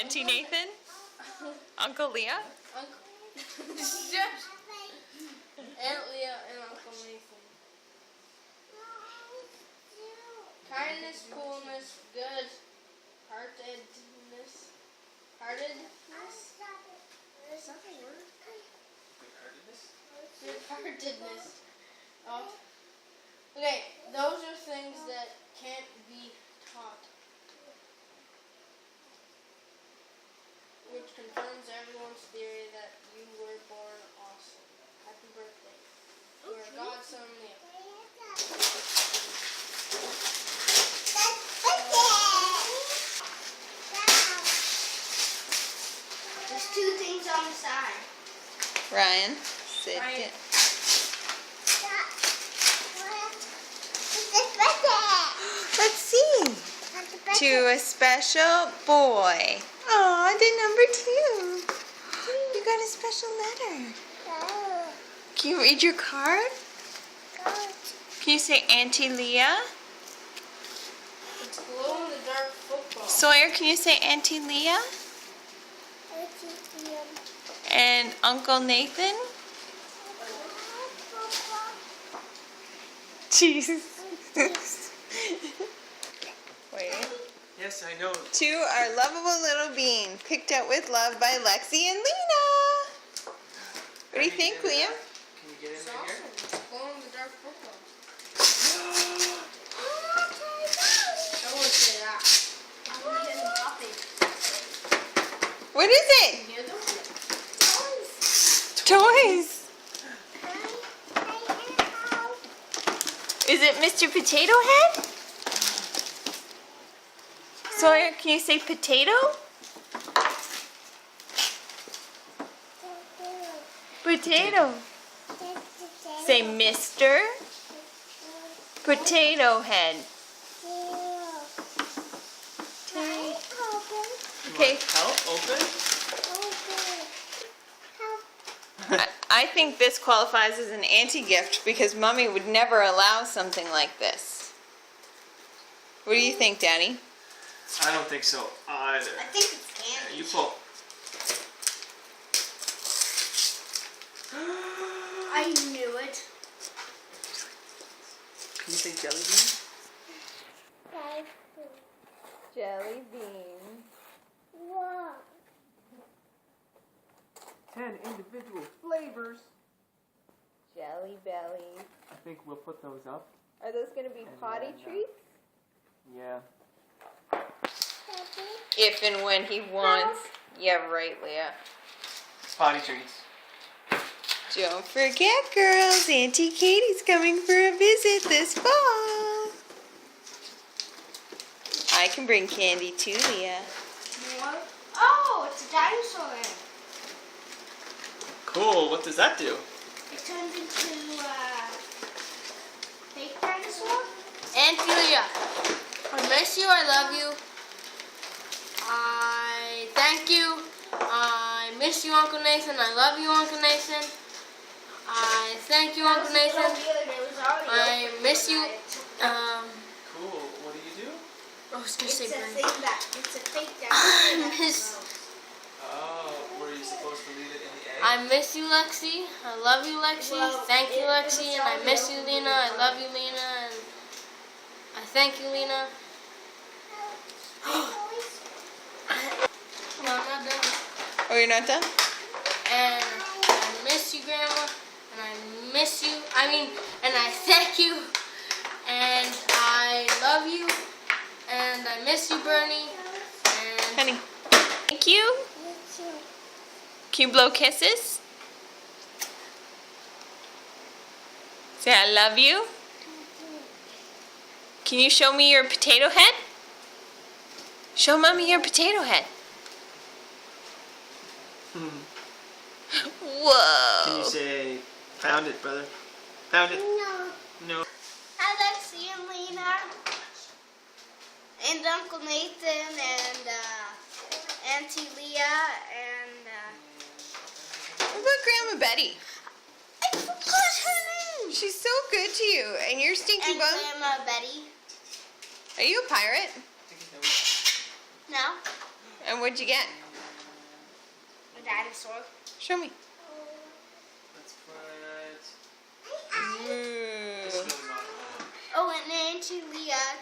Auntie Nathan? Uncle Leah? Aunt Leah and Uncle Nathan. Kindness, coolness, good heartedness. Heartedness? Is that a word? Good heartedness. Oh. Okay, those are things that can't be taught. Which confirms everyone's theory that you were born awesome. Happy birthday. You are God's son, Leah. There's two things on the side. Ryan, sit Ryan. down. Let's see. To a special boy. Aw, the number 2. You got a special letter. Can you read your card? Can you say Auntie Leah? It's glow in the dark football. Sawyer, can you say Auntie Leah? And Uncle Nathan? Jesus. Wait. Yes, I know. To our lovable little bean, picked out with love by Lexi and Lena. What do you think, Liam? Can you get in It's there? awesome. It's glow in the dark football. I won't say that. What is it? You hear them? Toys. Is it Mr. Potato Head? Sawyer, can you say potato? Potato. Say Mr. Potato Head. Okay. Help, open. I think this qualifies as an auntie gift because Mommy would never allow something like this. What do you think, Daddy? I don't think so either. I think it's candy. You pull. I knew it. Can you say jelly bean? Jelly bean. 10 individual flavors. Jelly belly. I think we'll put those up. Are those going to be And potty then, treats? Yeah. If and when he wants. Yeah, right, Leah. Potty treats. Don't forget, girls, Auntie Katie's coming for a visit this fall. I can bring candy too, Leah. What? Oh, it's a dinosaur. Cool. What does that do? It turns into fake dinosaur. Auntie Leah, I miss you. I love you. I thank you. I miss you, Uncle Nathan. I love you, Uncle Nathan. I thank you, Uncle Nathan. I miss you. Cool. What do you do? I was gonna say It's a Brandon. thing that it's a fake I dinosaur. miss. Oh, were you supposed to leave it in the egg? I miss you, Lexi. I love you, Lexi. Well, Thank you, it Lexi. was And I miss you, already Lena. I love you, Lena. And I thank you, Lena. No, I'm not done. Oh, you're not done? And I miss you, Grandma. And I miss you. And I thank you. And I love you. And I miss you, Bernie. And Honey. Thank you. Can you blow kisses? Say I love you. Can you show me your potato head? Show Mommy your potato head. Whoa. Can you say, pound it, brother? Pound it. No. No. Hi, Lexi and Lena. And Uncle Nathan and Auntie Leah and What about Grandma Betty? I forgot her name. She's so good to you. And you're Stinky And Bum. Grandma Betty. Are you a pirate? No. And what'd you get? A dinosaur. Show me. Let's put Ooh. this really on. Oh, and Auntie Leah,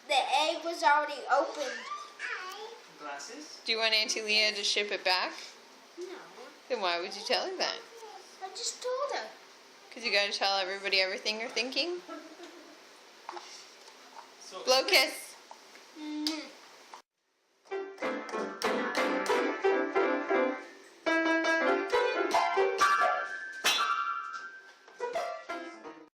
the egg was already opened. Glasses? Do you want Auntie Leah to ship it back? No. Then why would you tell her that? I just told her. Because you gotta tell everybody everything you're thinking? So Blow kiss.